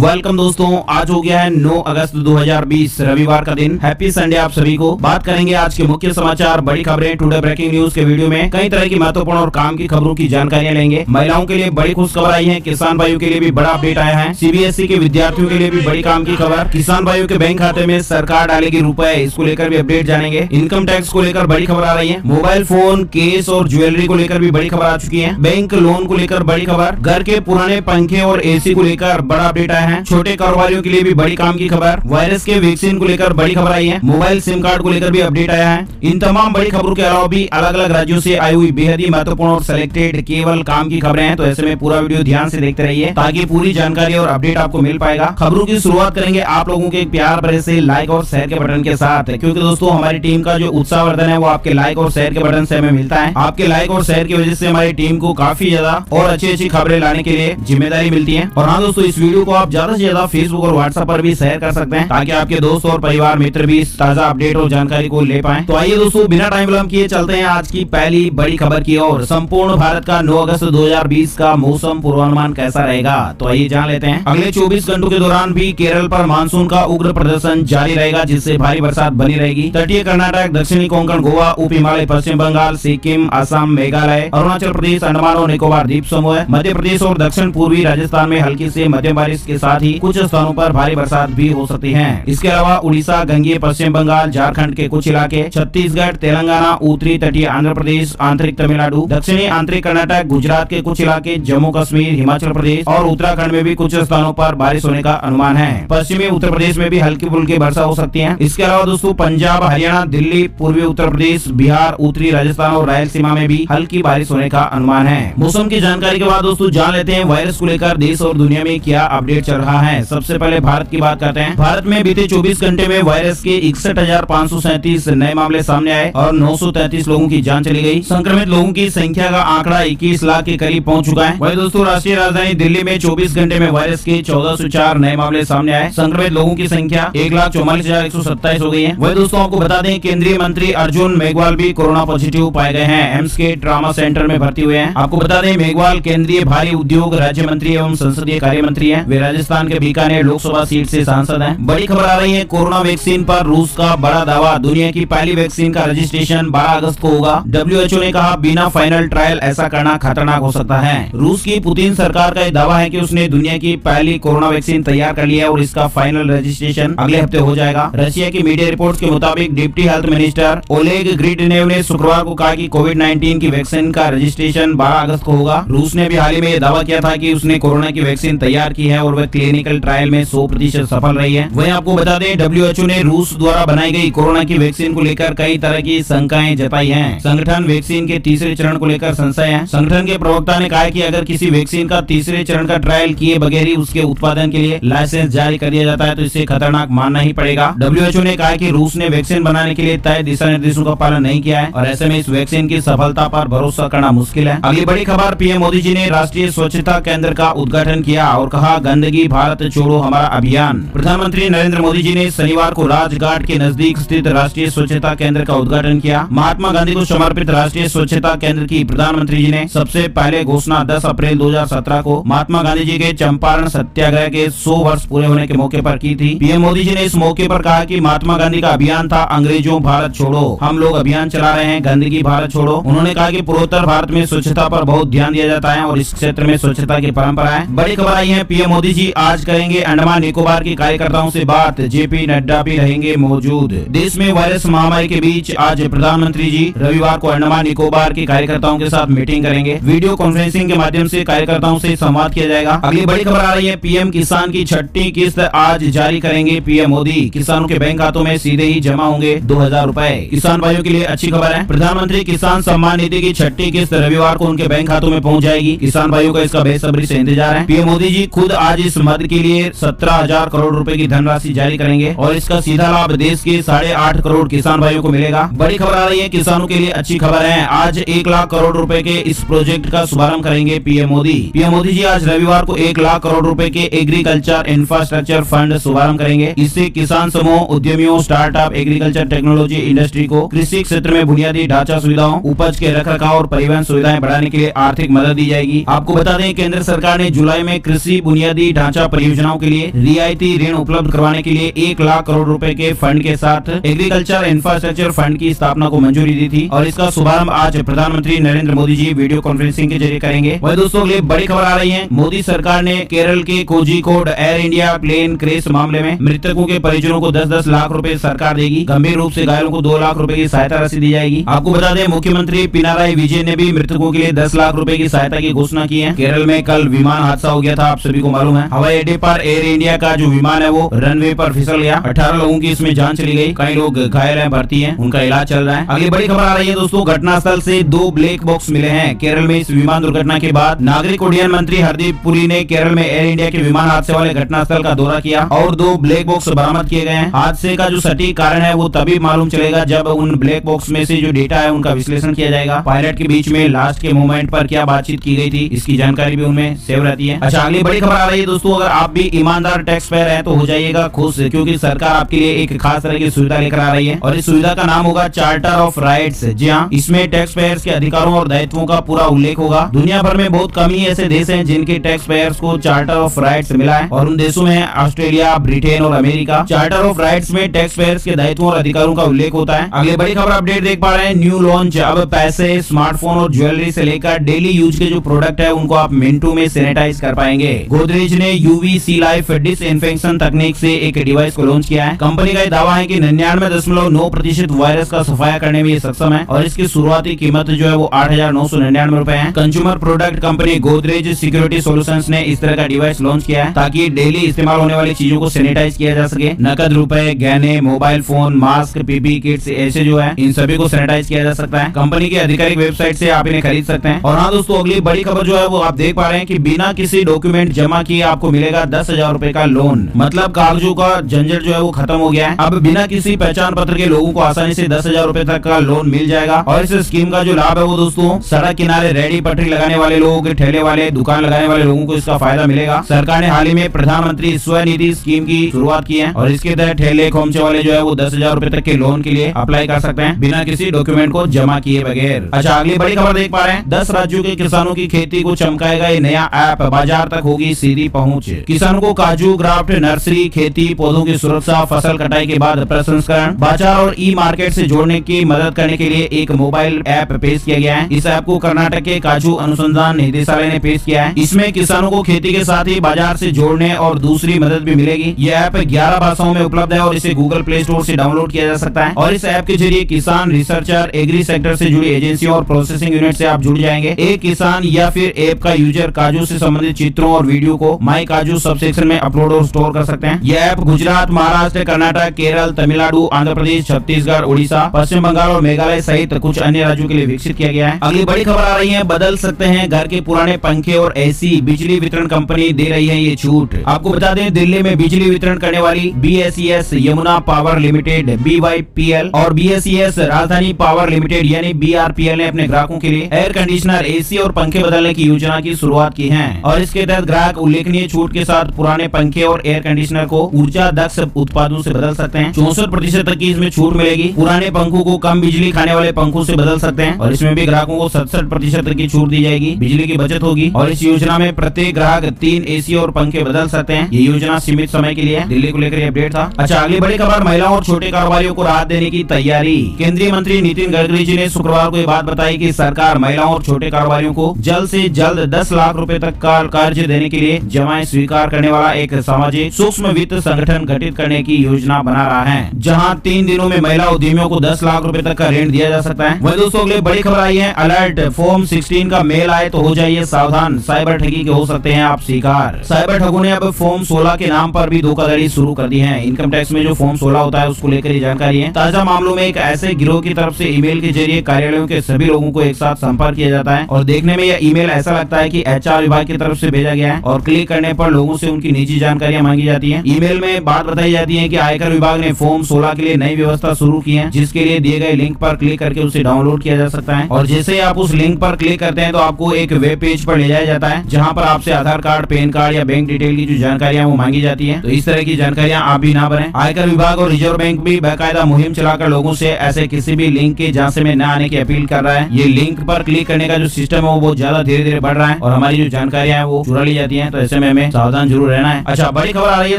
Welcome दोस्तों, आज हो गया है 9 अगस्त 2020 रविवार का दिन। हैप्पी संडे आप सभी को। बात करेंगे आज के मुख्य समाचार, बड़ी खबरें, टुडे ब्रेकिंग न्यूज के वीडियो में कई तरह की महत्वपूर्ण और काम की खबरों की जानकारियां लेंगे। महिलाओं के लिए बड़ी खुशखबर आई है, किसान भाइयों के लिए भी बड़ा अपडेट आया है। सीबीएसई के विद्यार्थियों के लिए भी बड़ी काम की खबर, किसान भाइयों के बैंक खाते में सरकार डालेगी रुपए, इसको लेकर भी अपडेट जानेंगे। इनकम टैक्स को लेकर बड़ी खबर आ रही है। मोबाइल फोन, केस और ज्वेलरी को लेकर भी बड़ी खबर आ चुकी है। बैंक लोन को लेकर बड़ी खबर, घर के पुराने पंखे और एसी को लेकर बड़ा अपडेट आया है। छोटे कारोबारियों के लिए भी बड़ी काम की खबर, वायरस के वैक्सीन को लेकर बड़ी खबर आई है। मोबाइल सिम कार्ड को लेकर भी अपडेट आया है। इन तमाम बड़ी खबरों के अलावा भी अलग अलग राज्यों से आई हुई बेहद ही महत्वपूर्ण और सिलेक्टेड केवल काम की खबरें हैं, तो ऐसे में पूरा वीडियो ध्यान से देखते रहिए ताकि पूरी जानकारी और अपडेट आपको मिल पाएगा। खबरों की शुरुआत करेंगे आप लोगों के एक प्यार भरे से लाइक और शेयर के बटन के साथ, क्योंकि दोस्तों हमारी टीम का जो उत्साहवर्धन है वो आपके लाइक और शेयर के बटन से हमें मिलता है। आपके लाइक और शेयर की वजह से हमारी टीम को काफी ज्यादा और अच्छी खबरें लाने के लिए जिम्मेदारी मिलती है। और हाँ दोस्तों, इस वीडियो को आप ज्यादा से ज्यादा फेसबुक और व्हाट्सएप पर भी शेयर कर सकते हैं ताकि आपके दोस्त और परिवार मित्र भी इस ताजा अपडेट और जानकारी को ले पाएं। तो आइए दोस्तों, बिना टाइम विलंब किए चलते हैं आज की पहली बड़ी खबर की ओर। संपूर्ण भारत का 9 अगस्त 2020 का मौसम पूर्वानुमान कैसा रहेगा, तो आइए जान लेते हैं। अगले 24 घंटों के दौरान भी केरल पर मानसून का उग्र प्रदर्शन जारी रहेगा, जिससे भारी बरसात बनी रहेगी। तटीय कर्नाटक, दक्षिणी कोंकण, गोवा, उप हिमालय, पश्चिम बंगाल, सिक्किम, असम, मेघालय, अरुणाचल प्रदेश, अंडमान और निकोबार द्वीप समूह, मध्य प्रदेश और दक्षिण पूर्वी राजस्थान में हल्की से मध्यम बारिश के साथ ही कुछ स्थानों पर भारी बरसात भी हो सकती है। इसके अलावा उड़ीसा, गंगेय पश्चिम बंगाल, झारखंड के कुछ इलाके, छत्तीसगढ़, तेलंगाना, उत्तरी तटीय आंध्र प्रदेश, आंतरिक तमिलनाडु, दक्षिणी आंतरिक कर्नाटक, गुजरात के कुछ इलाके, जम्मू कश्मीर, हिमाचल प्रदेश और उत्तराखंड में भी कुछ स्थानों पर बारिश होने का अनुमान है। पश्चिमी उत्तर प्रदेश में भी हल्की फुल्की वर्षा हो सकती है। इसके अलावा दोस्तों पंजाब, हरियाणा, दिल्ली, पूर्वी उत्तर प्रदेश, बिहार, उत्तरी राजस्थान और रायलसीमा में भी हल्की बारिश होने का अनुमान है। मौसम की जानकारी के बाद दोस्तों जान लेते हैं वायरस को लेकर देश और दुनिया में क्या अपडेट चल रहा है। सबसे पहले भारत की बात करते हैं। भारत में बीते 24 घंटे में वायरस के 61,537 नए मामले सामने आए और 933 लोगों की जान चली गई। संक्रमित लोगों की संख्या का आंकड़ा 21 लाख के करीब पहुंच चुका है। वही दोस्तों राष्ट्रीय राजधानी दिल्ली में 24 घंटे में वायरस के 1404 नए मामले सामने आए। संक्रमित लोगों की संख्या 1,44,127 हो गई है। वही दोस्तों आपको बता दें, केंद्रीय मंत्री अर्जुन मेघवाल भी कोरोना पॉजिटिव पाए गए हैं। एम्स के ट्रामा सेंटर में भर्ती हुए हैं। आपको बता दें, मेघवाल केंद्रीय भारी उद्योग राज्य मंत्री एवं संसदीय कार्य मंत्री है। वे राजस्थान के बीकानेर लोकसभा सीट से सांसद हैं। बड़ी खबर आ रही है, कोरोना वैक्सीन पर रूस का बड़ा दावा। दुनिया की पहली वैक्सीन का रजिस्ट्रेशन 12 अगस्त को होगा। WHO ने कहा, बिना फाइनल ट्रायल ऐसा करना खतरनाक हो सकता है। रूस की पुतिन सरकार का यह दावा है कि उसने दुनिया की पहली कोरोना वैक्सीन तैयार कर ली है और इसका फाइनल रजिस्ट्रेशन अगले हफ्ते हो जाएगा। रशिया की मीडिया रिपोर्ट्स के मुताबिक डिप्टी हेल्थ मिनिस्टर ओलेग ग्रिडनेव ने शुक्रवार को कहा कि कोविड-19 की वैक्सीन का रजिस्ट्रेशन 12 अगस्त को होगा। रूस ने भी हाल ही में दावा किया था कि उसने कोरोना की वैक्सीन तैयार की है और वह क्लिनिकल ट्रायल में 100% सफल रही है। वहीं आपको बता दें, WHO ने रूस द्वारा बनाई गई कोरोना की वैक्सीन को लेकर कई तरह की शंकाएं जताई हैं। संगठन वैक्सीन के तीसरे चरण को लेकर संशय है। संगठन के प्रवक्ता ने कहा कि अगर किसी वैक्सीन का तीसरे चरण का ट्रायल किए बगैर ही उसके उत्पादन के लिए लाइसेंस जारी कर दिया जाता है तो इसे खतरनाक मानना ही पड़ेगा। WHO ने कहा कि रूस ने वैक्सीन बनाने के लिए तय दिशा निर्देशों का पालन नहीं किया है और ऐसे में इस वैक्सीन की सफलता पर भरोसा करना मुश्किल है। अगली बड़ी खबर, पीएम मोदी जी ने राष्ट्रीय स्वच्छता केंद्र का उद्घाटन किया और कहा, गंदगी भारत छोड़ो हमारा अभियान। प्रधानमंत्री नरेंद्र मोदी जी ने शनिवार को राजघाट के नजदीक स्थित राष्ट्रीय स्वच्छता केंद्र का उद्घाटन किया। महात्मा गांधी को समर्पित राष्ट्रीय स्वच्छता केंद्र की प्रधानमंत्री जी ने सबसे पहले घोषणा 10 अप्रैल 2017 को महात्मा गांधी जी के चंपारण सत्याग्रह के 100 वर्ष पूरे होने के मौके पर की थी। पीएम मोदी जी ने इस मौके पर कहा कि महात्मा गांधी का अभियान था, अंग्रेजों भारत छोड़ो, हम लोग अभियान चला रहे हैं, गंदगी भारत छोड़ो। उन्होंने कहा कि पूर्वोत्तर भारत में स्वच्छता पर बहुत ध्यान दिया जाता है और इस क्षेत्र में स्वच्छता की परंपरा है। बड़ी खबर आई है, पीएम मोदी जी आज करेंगे अंडमान निकोबार के कार्यकर्ताओं से बात। जेपी नड्डा भी रहेंगे मौजूद। देश में वायरस महामारी के बीच आज प्रधानमंत्री जी रविवार को अंडमान निकोबार के कार्यकर्ताओं के साथ मीटिंग करेंगे। वीडियो कॉन्फ्रेंसिंग के माध्यम से कार्यकर्ताओं से संवाद किया जाएगा। अगली बड़ी खबर आ रही है, पीएम किसान की छठी किस्त आज जारी करेंगे पीएम मोदी। किसानों के बैंक खातों में सीधे ही जमा होंगे 2,000 रुपए। किसान भाइयों के लिए अच्छी खबर है, प्रधानमंत्री किसान सम्मान निधि की छठी किस्त रविवार को उनके बैंक खातों में पहुंच जाएगी। किसान भाइयों का इसका बेसब्री से इंतजार है। पीएम मोदी जी खुद आज इस मद के लिए 17,000 करोड़ रुपए की धनराशि जारी करेंगे और इसका सीधा लाभ देश के 8.5 करोड़ किसान भाइयों को मिलेगा। बड़ी खबर आ रही है, किसानों के लिए अच्छी खबर है। आज 1 लाख करोड़ रुपए के इस प्रोजेक्ट का शुभारंभ करेंगे पीएम मोदी। पीएम मोदी जी आज रविवार को 1 लाख करोड़ रुपए के एग्रीकल्चर इंफ्रास्ट्रक्चर फंड शुभारंभ करेंगे। इससे किसान समूह, उद्यमियों, स्टार्टअप, एग्रीकल्चर टेक्नोलॉजी इंडस्ट्री को कृषि क्षेत्र में बुनियादी ढांचा सुविधाओं, उपज के रखरखाव और परिवहन सुविधाएं बढ़ाने के लिए आर्थिक मदद दी जाएगी। आपको बता दें, केंद्र सरकार ने जुलाई में कृषि बुनियादी ढांचा परियोजनाओं के लिए रियायती ऋण उपलब्ध करवाने के लिए 1 लाख करोड़ रुपए के फंड के साथ एग्रीकल्चर इंफ्रास्ट्रक्चर फंड की स्थापना को मंजूरी दी थी और इसका शुभारंभ आज प्रधानमंत्री नरेंद्र मोदी जी वीडियो कॉन्फ्रेंसिंग के जरिए करेंगे। वही दोस्तों अगली बड़ी खबर आ रही है, मोदी सरकार ने केरल के Kozhikode air India plane crash मामले में मृतकों के परिजनों को 10-10 लाख रुपए सरकार देगी। गंभीर रूप से घायलों को 2 लाख रुपए की सहायता राशि दी जाएगी। आपको बता दें मुख्यमंत्री पिनाराई विजय ने भी मृतकों के लिए 10 लाख रुपए की सहायता की घोषणा की है। केरल में कल विमान हादसा हो गया था, आप सभी को मालूम है। हवाई अड्डे पर एयर इंडिया का जो विमान है वो रनवे पर फिसल गया। 18 लोगों की इसमें जान चली गई, कई लोग घायल हैं, भर्ती हैं, उनका इलाज चल रहा है। अगली बड़ी खबर आ रही है दोस्तों, घटनास्थल से 2 ब्लैक बॉक्स मिले हैं। केरल में इस विमान दुर्घटना के बाद नागरिक उड्डयन मंत्री हरदीप पुरी ने केरल में एयर इंडिया के विमान हादसे वाले घटनास्थल का दौरा किया और 2 ब्लैक बॉक्स बरामद किए गए हैं। हादसे का जो सटीक कारण है वो तभी मालूम चलेगा जब उन ब्लैक बॉक्स में से जो डेटा है उनका विश्लेषण किया जाएगा। पायलट के बीच में लास्ट के मोमेंट पर क्या बातचीत की गई थी, इसकी जानकारी भी उनमें सेव रहती है। अच्छा, अगली बड़ी खबर आ रही है दोस्तों, अगर आप भी ईमानदार टैक्स पेयर हैं तो हो जाइएगा खुश, क्योंकि सरकार आपके लिए एक खास तरह की सुविधा लेकर आ रही है और इस सुविधा का नाम होगा चार्टर ऑफ राइट्स। जी हाँ, इसमें टैक्स पेयर्स के अधिकारों और दायित्वों का पूरा उल्लेख होगा। दुनिया भर में बहुत कम ही ऐसे देश हैं जिनके टैक्स पेयर्स को चार्टर ऑफ राइट्स मिला है और उन देशों में ऑस्ट्रेलिया, ब्रिटेन और अमेरिका। चार्टर ऑफ राइट्स में टैक्स पेयर्स के दायित्वों और अधिकारों का उल्लेख होता है। अगली बड़ी खबर अपडेट देख पा रहे हैं, न्यू लॉन्च। अब पैसे, स्मार्टफोन और ज्वेलरी से लेकर डेली यूज के जो प्रोडक्ट है उनको आप मिनटों में सैनिटाइज कर पाएंगे। गोदरेज ने यूवीसी लाइफ डिसइंफेक्शन तकनीक से एक डिवाइस को लॉन्च किया है। कंपनी का दावा है कि 99.9% वायरस का सफाया करने में ये सक्षम है और इसकी शुरुआती कीमत जो है वो 8,999 रुपए है। Consumer product company Godrej security solutions ने इस तरह का डिवाइस लॉन्च किया है ताकि डेली इस्तेमाल होने वाली चीजों को सैनिटाइज किया जा सके। नकद रुपए, गहने, mobile phone, mask, PP kits ऐसे जो है इन सभी को सैनिटाइज किया जा सकता है। कंपनी की आधिकारिक वेबसाइट से आप इन्हें खरीद सकते हैं। और हाँ दोस्तों, अगली बड़ी खबर जो है वो आप देख पा रहे हैं कि बिना किसी डॉक्यूमेंट जमा किए आपको मिलेगा 10,000 रुपए का लोन। मतलब कागजों का झंझट जो है वो खत्म हो गया है। अब बिना किसी पहचान पत्र के लोगों को आसानी से 10,000 रुपए तक का लोन मिल जाएगा। और इस स्कीम का जो लाभ है वो दोस्तों सड़क किनारे रेडी पटरी लगाने वाले लोगों के, ठेले वाले, दुकान लगाने वाले लोगों को इसका फायदा मिलेगा। सरकार ने हाल ही में प्रधानमंत्री स्वनिधि स्कीम की शुरुआत की है और इसके तहत ठेले खोमचे वाले जो है वो 10,000 रुपए तक के लोन के लिए अप्लाई कर सकते हैं बिना किसी डॉक्यूमेंट को जमा किए बगैर। अच्छा, अगली बड़ी खबर देख पा रहे हैं, 10 राज्यों के किसानों की खेती को चमकाएगा ये नया ऐप। बाजार तक होगी सीधी पहुंच। किसानों को काजू, ग्राफ्ट, नर्सरी, खेती, पौधों की सुरक्षा, फसल कटाई के बाद प्रसंस्करण, बाजार और ई मार्केट से जोड़ने की मदद करने के लिए एक मोबाइल ऐप पेश किया गया है। इस ऐप को कर्नाटक के काजू अनुसंधान निदेशालय ने पेश किया है। इसमें किसानों को खेती के साथ ही बाजार से जोड़ने और दूसरी मदद भी मिलेगी। यह ऐप 11 भाषाओं में उपलब्ध है और इसे गूगल प्ले स्टोर से डाउनलोड किया जा सकता है। और इस ऐप के जरिए किसान, रिसर्चर, एग्री सेक्टर से जुड़ी एजेंसियों और प्रोसेसिंग यूनिट से आप जुड़ जाएंगे। एक किसान या फिर ऐप का यूजर काजू से संबंधित चित्रों और वीडियो को माई काजू सब सेक्शन में अपलोड और स्टोर कर सकते हैं। यह ऐप गुजरात, महाराष्ट्र, कर्नाटक, केरल, तमिलनाडु, आंध्र प्रदेश, छत्तीसगढ़, उड़ीसा, पश्चिम बंगाल और मेघालय सहित कुछ अन्य राज्यों के लिए विकसित किया गया है। अगली बड़ी खबर आ रही है, बदल सकते हैं घर के पुराने पंखे और एसी। बिजली वितरण कंपनी दे रही है ये छूट। आपको बता दें, दिल्ली में बिजली वितरण करने वाली BSES Yamuna power limited BYPL और BSES राजधानी पावर लिमिटेड यानी BRPL ने अपने ग्राहकों के लिए एयर कंडीशनर, एसी और पंखे बदलने की योजना की शुरुआत की है। और इसके तहत ग्राहक उल्लेखनीय छूट के साथ पुराने पंखे और एयर कंडीशनर को ऊर्जा दक्ष उत्पादों से बदल सकते हैं। 64% तक की इसमें छूट मिलेगी। पुराने पंखों को कम बिजली खाने वाले पंखों से बदल सकते हैं और इसमें भी ग्राहकों को 67% तक की छूट दी जाएगी। बिजली की बचत होगी और इस योजना में प्रत्येक ग्राहक 3 एसी और पंखे बदल सकते हैं। ये योजना सीमित समय के लिए है। दिल्ली को लेकर ये अपडेट था। अच्छा, अगली बड़ी खबर, महिलाओं और छोटे कारोबारियों को राहत देने की तैयारी। केंद्रीय मंत्री नितिन गडकरी जी ने शुक्रवार को ये बात बताई कि सरकार महिलाओं और छोटे कारोबारियों को जल्द से जल्द 10 लाख रुपए तक का कर्ज देने के लिए जमाएं स्वीकार करने वाला एक सामाजिक सूक्ष्म वित्त संगठन गठित करने की योजना बना रहा है, जहां 3 दिनों में महिला उद्यमियों को 10 लाख रुपए तक का ऋण दिया जा सकता है। वही दोस्तों अगले बड़ी खबर आई है, अलर्ट, फॉर्म 16 का मेल आए तो हो जाइए सावधान, साइबर ठगी के हो सकते हैं आप शिकार। साइबर ठगों ने अब फॉर्म 16 के नाम पर भी धोखाधड़ी शुरू कर दी है। इनकम टैक्स में जो फॉर्म 16 होता है उसको लेकर जानकारी है। ताजा मामलों में एक ऐसे गिरोह की तरफ से ईमेल के जरिए कार्यालयों के सभी लोगों को एक साथ संपर्क किया जाता है और देखने में यह ईमेल ऐसा लगता है कि HR विभाग की तरफ से भेजा गया है और क्लिक करने पर लोगों से उनकी निजी जानकारियां मांगी जाती हैं। ईमेल में बात बताई जाती है कि आयकर विभाग ने फॉर्म 16 के लिए नई व्यवस्था शुरू की है, जिसके लिए दिए गए लिंक पर क्लिक करके उसे डाउनलोड किया जा सकता है। और जैसे आप उस लिंक पर क्लिक करते हैं तो आपको एक वेब पेज पर ले जाया जाता है, जहां पर आपसे आधार कार्ड, पैन कार्ड या बैंक डिटेल की जो जानकारियां वो मांगी जाती है। तो इस तरह की जानकारियां आप भी ना भरें। आयकर विभाग और रिजर्व बैंक भी बाकायदा मुहिम चलाकर लोगों से ऐसे किसी भी लिंक के झांसे में न आने की अपील कर रहा है। ये लिंक पर क्लिक करने का जो सिस्टम है वो बहुत ज्यादा धीरे धीरे बढ़ रहा है और हमारी जो जानकारियां हैं वो चुरा ली जाती हैं। तो ऐसे में हमें सावधान जरूर रहना है। अच्छा, बड़ी खबर आ रही है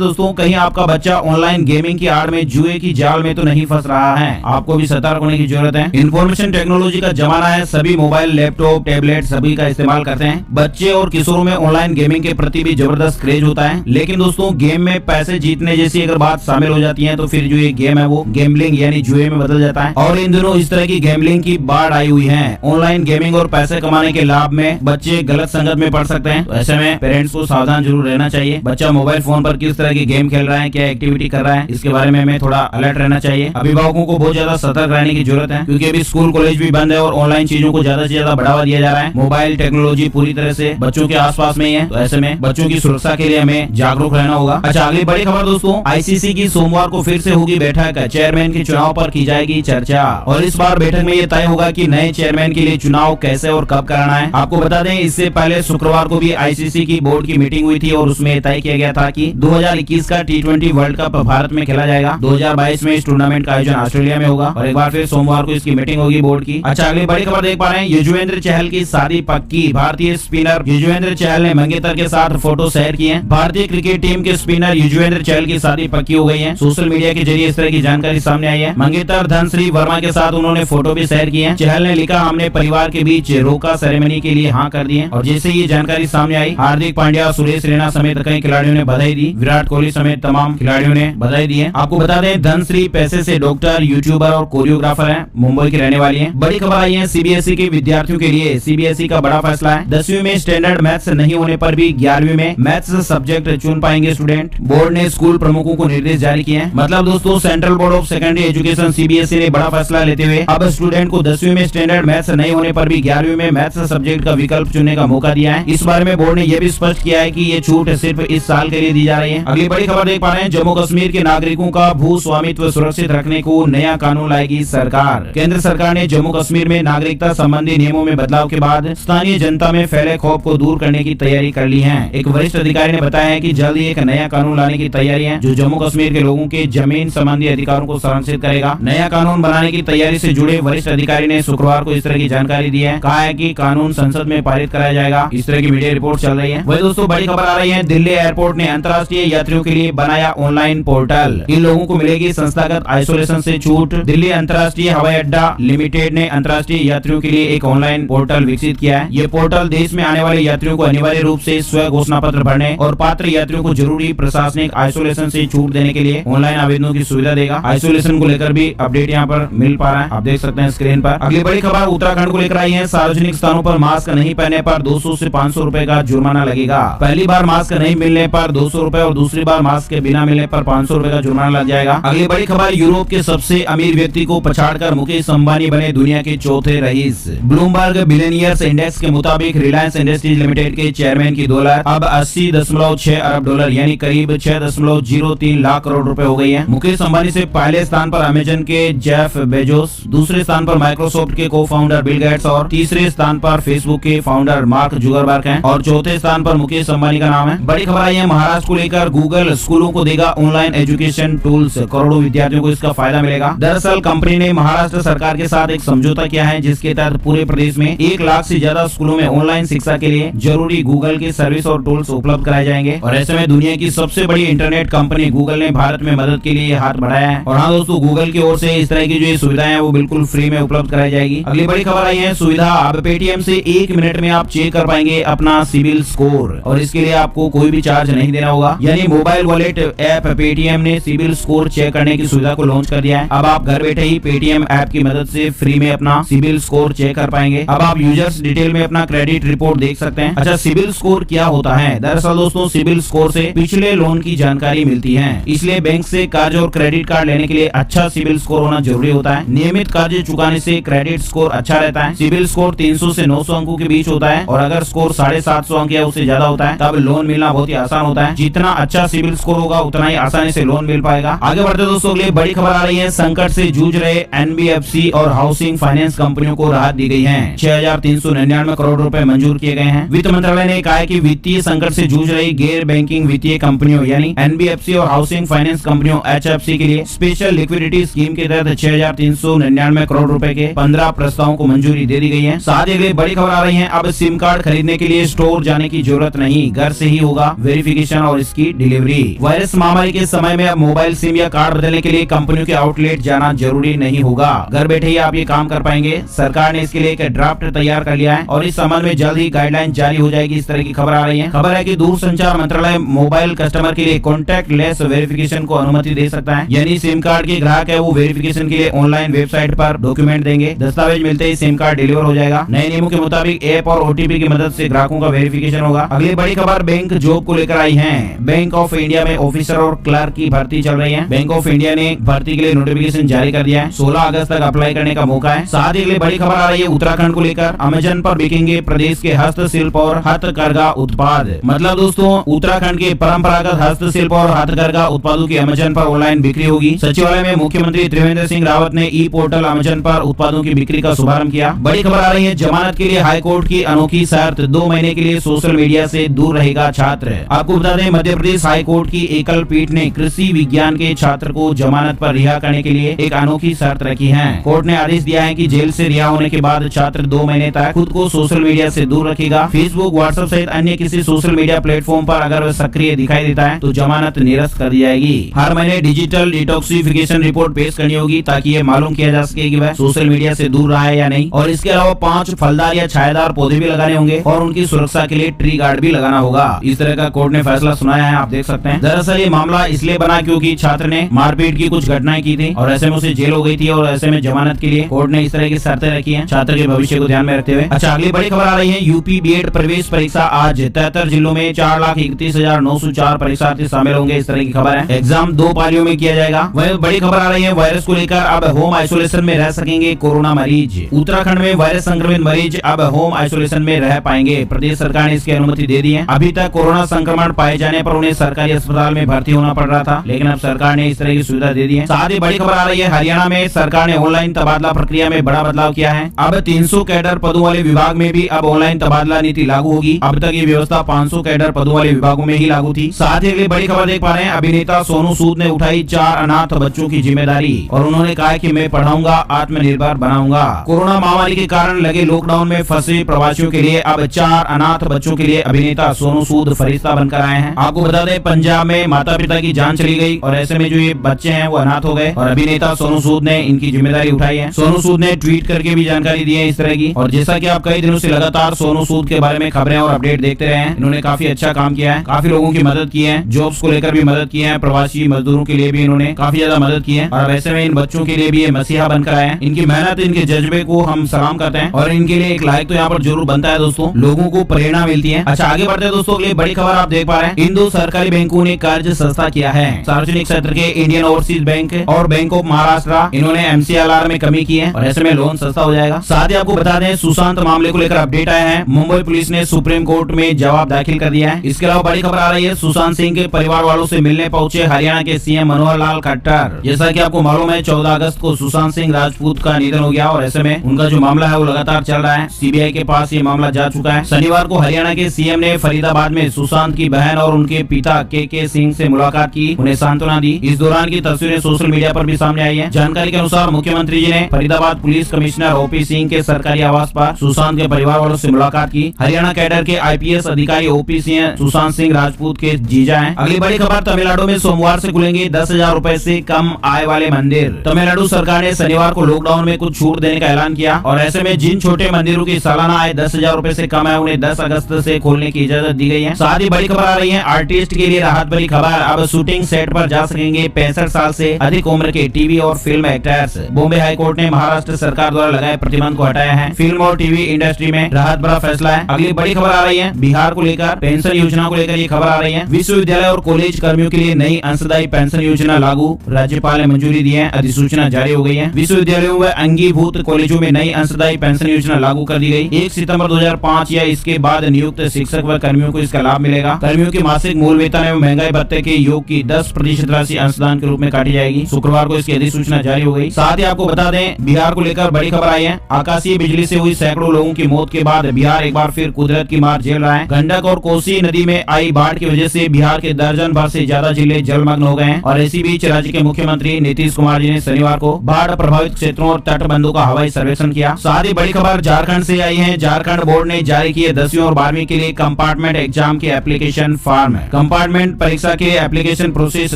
दोस्तों, कहीं आपका बच्चा ऑनलाइन गेमिंग की आड़ में जुए की जाल में तो नहीं फंस रहा है। आपको भी सतर्क होने की जरूरत है। इंफॉर्मेशन टेक्नोलॉजी का जमाना है, सभी मोबाइल, लैपटॉप, टैबलेट सभी का इस्तेमाल करते हैं। बच्चे और किशोरों में ऑनलाइन गेमिंग के प्रति भी जबरदस्त क्रेज होता है, लेकिन दोस्तों गेम में पैसे जीतने जैसी अगर बात शामिल हो जाती है तो फिर जो ये गेम है वो गेमलिंग यानी जुए में बदल जाता है। और इन दिनों इस तरह की गेमलिंग की बाढ़ आई हुई है। ऑनलाइन गेमिंग और पैसे कमाने के लाभ में बच्चे गलत संगत में पड़ सकते हैं, तो ऐसे में पेरेंट्स को सावधान जरूर रहना चाहिए। बच्चा मोबाइल फोन पर किस तरह की गेम खेल रहा है, क्या एक्टिविटी कर रहा है, इसके बारे में हमें थोड़ा अलर्ट रहना चाहिए। अभिभावकों को बहुत ज्यादा सतर्क रहने की जरूरत है, क्योंकि अभी स्कूल कॉलेज भी बंद है और ऑनलाइन चीजों को ज्यादा से ज्यादा बढ़ावा दिया जा रहा है। मोबाइल टेक्नोलॉजी पूरी तरह से बच्चों के आसपास में ही है, तो ऐसे में बच्चों की सुरक्षा के लिए हमें जागरूक रहना होगा। अच्छा, अगली बड़ी खबर दोस्तों, आईसीसी की सोमवार को फिर से होगी बैठक, चेयरमैन के चुनाव पर की जाएगी चर्चा। और इस बार बैठक में ये तय होगा कि नए चेयरमैन के लिए चुनाव कैसे और कब कराना है। आपको बता दें, इससे पहले शुक्रवार को भी आईसीसी की बोर्ड की मीटिंग हुई थी और उसमें तय किया गया था कि 2021 का T20 वर्ल्ड कप भारत में खेला जाएगा। 2022 में इस टूर्नामेंट का आयोजन ऑस्ट्रेलिया में होगा और एक बार फिर सोमवार को इसकी मीटिंग होगी बोर्ड की। अच्छा, अगली बड़ी खबर देख पा रहे हैं, युजवेंद्र चहल की शादी पक्की। भारतीय स्पिनर युजवेंद्र चहल ने मंगेतर के साथ फोटो शेयर किए हैं। भारतीय क्रिकेट टीम के स्पिनर युजवेंद्र चहल की शादी पक्की हो गई है। सोशल मीडिया के जरिए इस तरह की जानकारी सामने आई है। मंगेतर धनश्री वर्मा के साथ उन्होंने फोटो भी शेयर किए हैं। चहल ने लिखा, हमने परिवार के बीच रोका सेरेमनी के लिए हाँ कर दिए। और जैसे ये जानकारी सामने आई, हार्दिक पांड्या, सुरेश रैना समेत कई खिलाड़ियों ने बधाई दी। विराट कोहली समेत तमाम खिलाड़ियों ने बधाई दी है। आपको बता दें, धनश्री पैसे से डॉक्टर, यूट्यूबर और कोरियोग्राफर है, मुंबई की रहने वाली है। बड़ी खबर आई है सीबीएसई के विद्यार्थियों के लिए। सीबीएसई का बड़ा फैसला है, 10वीं में स्टैंडर्ड मैथ्स नहीं होने पर भी 11वीं में मैथ्स सब्जेक्ट चुन पाएंगे स्टूडेंट। बोर्ड ने स्कूल प्रमुखों को निर्देश जारी किए हैं। मतलब दोस्तों, central board of secondary education CBSE ने बड़ा फैसला लेते हुए अब स्टूडेंट को 10वीं में स्टैंडर्ड मैथ्स नहीं होने पर भी 11वीं में मैथ्स सब्जेक्ट का विकल्प चुनने का मौका दिया है। इस बारे में बोर्ड ने यह भी स्पष्ट किया है कि ये छूट सिर्फ इस साल के लिए दी जा रही है। अगली बड़ी खबर देख पा रहे हैं, जम्मू कश्मीर के नागरिकों का भू स्वामित्व सुरक्षित रखने को नया कानून लाएगी सरकार। केंद्र सरकार ने जम्मू कश्मीर में नागरिकता संबंधी नियमों में बदलाव के बाद स्थानीय जनता में फैले खौफ को दूर करने की तैयारी कर ली है। एक वरिष्ठ अधिकारी ने बताया है कि जल्द ही एक नया कानून लाने की तैयारी है, जो जम्मू कश्मीर के लोगों के जमीन संबंधी अधिकारों को संरक्षित करेगा। नया कानून बनाने की तैयारी से जुड़े वरिष्ठ अधिकारी ने शुक्रवार को इस तरह की जानकारी दी है। कहा है कि कानून संसद में पारित कराया जाएगा। इस तरह की मीडिया रिपोर्ट चल रही है। वही दोस्तों, बड़ी खबर आ रही है, दिल्ली एयरपोर्ट ने अंतर्राष्ट्रीय यात्रियों के लिए बनाया ऑनलाइन पोर्टल। इन लोगों को मिलेगी संस्थागत आइसोलेशन से छूट। दिल्ली अंतर्राष्ट्रीय हवाई अड्डा लिमिटेड ने अंतर्राष्ट्रीय यात्रियों के लिए एक ऑनलाइन पोर्टल विकसित किया है। ये पोर्टल देश में आने वाले यात्रियों को अनिवार्य रूप से स्व घोषणा पत्र भरने और पात्र यात्रियों को जरूरी प्रशासनिक आइसोलेशन से छूट देने के लिए ऑनलाइन आवेदनों की सुविधा देगा। आइसोलेशन को लेकर भी अपडेट यहाँ पर मिल पा रहा है, आप देख सकते हैं स्क्रीन पर। अगली बड़ी खबर उत्तराखंड को लेकर आई है। सार्वजनिक स्थानों पर मास्क नहीं पहनने पर 200 से 500 रुपए का जुर्माना लगेगा। पहली बार मास्क नहीं मिलने पर 200 रुपए और दूसरी बार मास्क के बिना मिलने पर 500 रुपए का जुर्माना लग जाएगा। अगली बड़ी खबर, यूरोप के सबसे अमीर व्यक्ति को पछाड़कर मुकेश अंबानी बने दुनिया के चौथे रईस। ब्लूमबर्ग बिलियनियर्स इंडेक्स के मुताबिक रिलायंस इंडस्ट्रीज लिमिटेड के चेयरमैन की दौलत अब 80.6 अरब डॉलर यानी करीब 6.03 लाख करोड़ रुपए हो गई है। मुकेश अंबानी से पहले स्थान पर अमेजन के जेफ बेजोस, दूसरे स्थान पर माइक्रोसॉफ्ट के को फाउंडर बिल गेट्स और तीसरे स्थान पर फेसबुक के फाउंडर मार्क जुगरबर्ग हैं और चौथे स्थान पर मुकेश अंबानी का नाम है। बड़ी खबर आई है महाराष्ट्र को लेकर, गूगल स्कूलों को देगा ऑनलाइन एजुकेशन टूल्स, करोड़ों विद्यार्थियों को इसका फायदा मिलेगा। दरअसल कंपनी ने महाराष्ट्र सरकार के साथ एक समझौता किया है, जिसके तहत पूरे प्रदेश में 1 लाख से ज्यादा स्कूलों में ऑनलाइन शिक्षा के लिए जरूरी गूगल की सर्विस और टूल्स उपलब्ध कराए जाएंगे। और ऐसे में दुनिया की सबसे बड़ी इंटरनेट कंपनी गूगल ने भारत में मदद के लिए हाथ बढ़ाया है। और हाँ दोस्तों, गूगल की ओर से इस तरह की जो सुविधाएं हैं वो बिल्कुल फ्री में उपलब्ध कराई जाएगी। अगली बड़ी खबर आई है, सुविधा अब पेटीएम से 1 मिनट में आप चेक कर पाएंगे अपना सिविल स्कोर और इसके लिए आपको कोई भी चार्ज नहीं देना होगा। यानी मोबाइल वॉलेट ऐप पेटीएम ने सिविल स्कोर चेक करने की सुविधा को लॉन्च कर दिया है। अब आप घर बैठे ही पेटीएम ऐप की मदद से फ्री में अपना सिविल स्कोर चेक कर पाएंगे। अब आप यूजर्स डिटेल में अपना क्रेडिट रिपोर्ट देख सकते हैं। अच्छा, सिविल स्कोर क्या होता है? दरअसल दोस्तों, सिविल स्कोर से पिछले लोन की जानकारी मिलती है, इसलिए बैंक से कर्ज और क्रेडिट कार्ड लेने के लिए अच्छा सिविल स्कोर होना जरूरी होता है। नियमित कर्ज चुकाने से क्रेडिट स्कोर अच्छा रहता है। सिविल स्कोर 300 से 900 अंकों के बीच होता है और अगर स्कोर 750 अंक या उससे ज्यादा होता है तब लोन मिलना बहुत ही आसान होता है। जितना अच्छा सिविल स्कोर होगा उतना ही आसानी से लोन मिल पाएगा। आगे बढ़ते दोस्तों, अगली बड़ी खबर आ रही है, संकट से जूझ रहे एनबीएफसी और हाउसिंग फाइनेंस कंपनियों को राहत दी गई है। 6,399 करोड़ रुपए मंजूर किए गए हैं। वित्त मंत्रालय ने कहा है कि वित्तीय संकट से जूझ रही गैर बैंकिंग वित्तीय कंपनियों यानी एनबीएफसी और हाउसिंग फाइनेंस कंपनियों एचएफसी के लिए स्पेशल लिक्विडिटी स्कीम के तहत 6,399 करोड़ रुपए के 15 प्रस्तावों को मंजूरी दे दी गई है। साथ ही अगली बड़ी खबर आ रही है, अब सिम कार्ड खरीदने के लिए स्टोर जाने की जरूरत नहीं, घर से ही होगा वेरिफिकेशन और इसकी डिलीवरी। वायरस महामारी के समय में अब मोबाइल सिम या कार्ड बदलने के लिए कंपनियों के आउटलेट जाना जरूरी नहीं होगा। घर बैठे ही आप ये काम कर पाएंगे। सरकार ने इसके लिए एक ड्राफ्ट तैयार कर लिया है और इस संबंध में जल्द ही गाइडलाइन जारी हो जाएगी। इस तरह की खबर आ रही है। खबर है कि दूरसंचार मंत्रालय मोबाइल कस्टमर के लिए कॉन्टैक्ट लेस वेरिफिकेशन को अनुमति दे सकता है। यानी सिम कार्ड के ग्राहक है वो वेरिफिकेशन के लिए ऑनलाइन वेबसाइट पर डॉक्यूमेंट देंगे, दस्तावेज मिलते ही सिम कार्ड डिलीवर हो जाएगा। नए नियमों के मुताबिक ऐप और ओटीपी की मदद से ग्राहकों का वेरिफिकेशन होगा। अगली बड़ी खबर बैंक जॉब को लेकर आई है। बैंक ऑफ इंडिया में ऑफिसर और क्लर्क की भर्ती चल रही है। बैंक ऑफ इंडिया ने भर्ती के लिए नोटिफिकेशन जारी कर दिया है। 16 अगस्त तक अप्लाई करने का मौका है। साथ ही अगली बड़ी खबर आ रही है उत्तराखंड को लेकर। अमेजन पर बिकेंगे प्रदेश के हस्तशिल्प और हथकरघा उत्पाद। मतलब दोस्तों उत्तराखंड के परंपरागत हस्तशिल्प और हथकरघा उत्पादों की अमेजन पर ऑनलाइन बिक्री होगी। सचिवालय में मुख्यमंत्री त्रिवेंद्र सिंह रावत ने ई पोर्टल अमेजन पर उत्पादों की बिक्री का शुभारंभ किया। बड़ी खबर आ रही है जमानत के लिए हाईकोर्ट की अनोखी शर्त, 2 महीने के लिए सोशल मीडिया से दूर रहेगा छात्र। आपको बता दें मध्य प्रदेश हाईकोर्ट की एकल पीठ ने कृषि विज्ञान के छात्र को जमानत पर रिहा करने के लिए एक अनोखी शर्त रखी है। कोर्ट ने आदेश दिया है कि जेल से रिहा होने के बाद छात्र 2 महीने तक खुद को सोशल मीडिया से दूर रखेगा। फेसबुक, व्हाट्सएप सहित अन्य किसी सोशल मीडिया प्लेटफॉर्म पर अगर वह सक्रिय दिखाई देता है तो जमानत निरस्त कर दी जाएगी। हर महीने डिजिटल डिटॉक्सिफिकेशन रिपोर्ट पेश करनी होगी ताकि ये मालूम किया जा सके कि वह सोशल मीडिया से दूर रहा है या नहीं। और इसके अलावा 5 फलदार या छायादार पौधे भी लगाने होंगे और उनकी सुरक्षा के लिए ट्री गार्ड भी लगाना होगा। इस तरह का कोर्ट ने फैसला सुनाया है, आप देख सकते हैं। दरअसल ये मामला इसलिए बना क्योंकि छात्र ने मारपीट की कुछ घटनाएं की थी और ऐसे में उसे जेल हो गई थी और ऐसे में जमानत के लिए कोर्ट ने इस तरह की शर्तें रखी हैं छात्र के भविष्य को ध्यान में रखते हुए। अच्छा अगली बड़ी खबर आ रही है यूपी बीएड प्रवेश परीक्षा आज 73 जिलों में 4,31,904 परीक्षार्थी शामिल होंगे। इस तरह की खबर है। एग्जाम 2 पालियों में किया जाएगा। वह बड़ी खबर आ रही है वायरस को लेकर अब होम आइसोलेशन में रह सकेंगे कोरोना मरीज। उत्तराखंड में वायरस संक्रमित मरीज अब होम आइसोलेशन में रह पाएंगे। प्रदेश सरकार ने इसकी अनुमति दे दी है। अभी तक कोरोना संक्रमण पाए जाने पर उन्हें सरकारी अस्पताल में भर्ती होना पड़ रहा था, लेकिन अब सरकार ने इस तरह की सुविधा दे दी है। साथ ही बड़ी खबर आ रही है हरियाणा में सरकार ने ऑनलाइन तबादला प्रक्रिया में बड़ा बदलाव किया है। अब 300 कैडर पदों वाले विभाग में भी अब ऑनलाइन तबादला नीति लागू होगी। अब तक ये व्यवस्था 500 कैडर पदों वाले विभागों में ही लागू थी। साथ ही अगली बड़ी खबर देख पा रहे हैं अभिनेता सोनू सूद ने उठाई 4 अनाथ बच्चों की जिम्मेदारी और उन्होंने कहा कि मैं पढ़ाऊंगा, आत्मनिर्भर बनाऊंगा। कोरोना महामारी के कारण लगे लॉकडाउन में फंसे प्रवासियों के लिए अब 4 अनाथ बच्चों के लिए अभिनेता सोनू सूद फरिश्ता बनकर आए हैं। आपको बता दें पंजाब में माता पिता की जान चली गई और ऐसे में जो ये बच्चे हैं वो अनाथ हो गए और अभिनेता सोनू सूद ने इनकी जिम्मेदारी उठाई है। सोनू सूद ने ट्वीट करके भी जानकारी दी है इस तरह की। और जैसा कि आप कई दिनों से लगातार सोनू सूद के बारे में खबरें और अपडेट देखते रहे हैं, इन्होंने काफी अच्छा काम किया है, काफी लोगों की मदद की है, जॉब्स को लेकर भी मदद की है, प्रवासी मजदूरों के लिए भी इन्होंने काफी ज्यादा मदद की है और ऐसे में इन बच्चों के लिए भी ये मसीहा बनकर आए हैं। इनकी मेहनत, इनके जज्बे को हम सलाम करते हैं और इनके लिए एक लाइक तो यहाँ पर जरूर बनता है दोस्तों, लोगों को प्रेरणा मिलती है। अच्छा आगे बढ़ते हैं दोस्तों, अगली बड़ी खबर आप देख पा रहे हैं इन 2 सरकारी बैंकों ने कर्ज सस्ता किया है। सार्वजनिक क्षेत्र के इंडियन ओवरसीज बैंक और बैंक ऑफ महाराष्ट्र इन्होंने MCLR में कमी की है और ऐसे में लोन सस्ता हो जाएगा। साथ ही आपको बता दें सुशांत मामले को लेकर अपडेट आया है। मुंबई पुलिस ने सुप्रीम कोर्ट में जवाब दाखिल कर दिया है। इसके अलावा बड़ी खबर आ रही है सुशांत सिंह के परिवार वालों से मिलने पहुंचे हरियाणा के सीएम मनोहर लाल खट्टर। जैसा कि आपको मालूम है 14 अगस्त को सुशांत सिंह राजपूत का निधन हो गया और ऐसे में उनका जो मामला है वो लगातार चल रहा है। सीबीआई के पास ये मामला जा चुका है। शनिवार को हरियाणा के सीएम ने फरीदाबाद में सुशांत की बहन और उनके पिता के सिंह से मुलाकात की, उन्हें सांत्वना दी। इस दौरान की तस्वीरें सोशल मीडिया पर भी सामने आई है। जानकारी के अनुसार मुख्यमंत्री जी ने Faridabad police commissioner OP Singh के सरकारी आवास पर सुशांत के परिवार वालों से मुलाकात की। हरियाणा कैडर के IPS अधिकारी OP सिंह सुशांत सिंह राजपूत के जीजा हैं। अगली बड़ी खबर तमिलनाडु में सोमवार से खुलेंगे 10,000 रूपए से कम आय वाले मंदिर। तमिलनाडु सरकार ने शनिवार को लॉकडाउन में कुछ छूट देने का ऐलान किया और ऐसे में जिन छोटे मंदिरों की सालाना आय 10,000 रूपए से कम है उन्हें 10 अगस्त से खोलने की इजाजत दी गई है। साथ ही बड़ी खबर आ रही है आर्टिस्ट के लिए राहत भरी खबर, अब शूटिंग सेट पर जा सकेंगे 65 साल से अधिक उम्र के टीवी और film actors. Bombay high court ने महाराष्ट्र सरकार द्वारा लगाए प्रतिबंध को हटाया है। फिल्म और टीवी इंडस्ट्री में राहत भरा फैसला है। अगली बड़ी खबर आ रही है बिहार को लेकर, पेंशन योजना को लेकर ये खबर आ रही है। विश्वविद्यालय और कॉलेज कर्मियों के लिए नई अंशदायी पेंशन योजना लागू, राज्यपाल ने मंजूरी दी है, अधिसूचना जारी हो गई है। विश्वविद्यालयों व अंगीभूत कॉलेजों में नई अंशदायी पेंशन योजना लागू कर दी गई। 1 सितंबर 2005 या इसके बाद नियुक्त शिक्षक व कर्मियों को इसका लाभ मिलेगा। कर्मियों के मासिक मूल वेतन एवं महंगाई भत्ते के योग की 10% राशि अंशदान के रूप में काटी जाएगी। शुक्रवार को इसकी अधिसूचना जारी हो गई। साथ ही आपको बता दें बिहार को लेकर बड़ी खबर आई है। आकाशीय बिजली से हुई सैकड़ों लोगों की मौत के बाद बिहार एक बार फिर कुदरत की मार झेल रहा है। गंडक और कोसी नदी में आई बाढ़ की वजह से बिहार के दर्जन भर से ज्यादा जिले जलमग्न हो गए हैं और इसी बीच राज्य के मुख्यमंत्री नीतीश कुमार जी ने शनिवार को बाढ़ प्रभावित क्षेत्रों और तटबंधों का हवाई सर्वेक्षण किया। साथ ही बड़ी खबर झारखंड से आई है। झारखंड बोर्ड ने जारी किए 10वीं और 12वीं के लिए कंपार्टमेंट कंपार्टमेंट एग्जाम के एप्लीकेशन फॉर्म है। कंपार्टमेंट परीक्षा के एप्लीकेशन प्रोसेस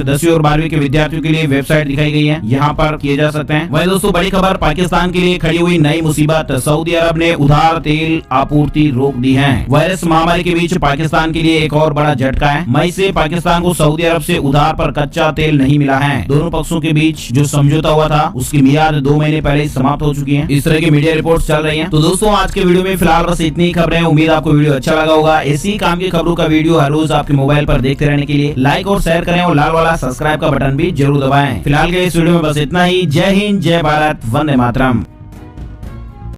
10वीं और 12वीं के विद्यार्थियों के लिए वेबसाइट दिखाई गई है, यहाँ पर किए जा सकते हैं। वही दोस्तों बड़ी खबर, पाकिस्तान के लिए खड़ी हुई नई मुसीबत, सऊदी अरब ने उधार तेल आपूर्ति रोक दी है। वायरस महामारी के बीच पाकिस्तान के लिए एक और बड़ा झटका है। मई से पाकिस्तान को सऊदी अरब से उधार पर कच्चा तेल नहीं मिला है। दोनों पक्षों के बीच जो समझौता हुआ था उसकी मियाद 2 महीने पहले ही समाप्त हो चुकी है। इस तरह की मीडिया रिपोर्ट्स चल रही हैं। तो दोस्तों आज के वीडियो में फिलहाल बस इतनी खबरें। उम्मीद आपको वीडियो अच्छा लगा होगा। ऐसी काम की खबरों का वीडियो हर रोज आपके मोबाइल पर देखते रहने के लिए लाइक और शेयर करें और लाल वाला सब्सक्राइब का बटन भी जरूर दबाएं। फिलहाल के इस वीडियो में बस इतना ही। जय हिंद, जय भारत, वंदे मातरम।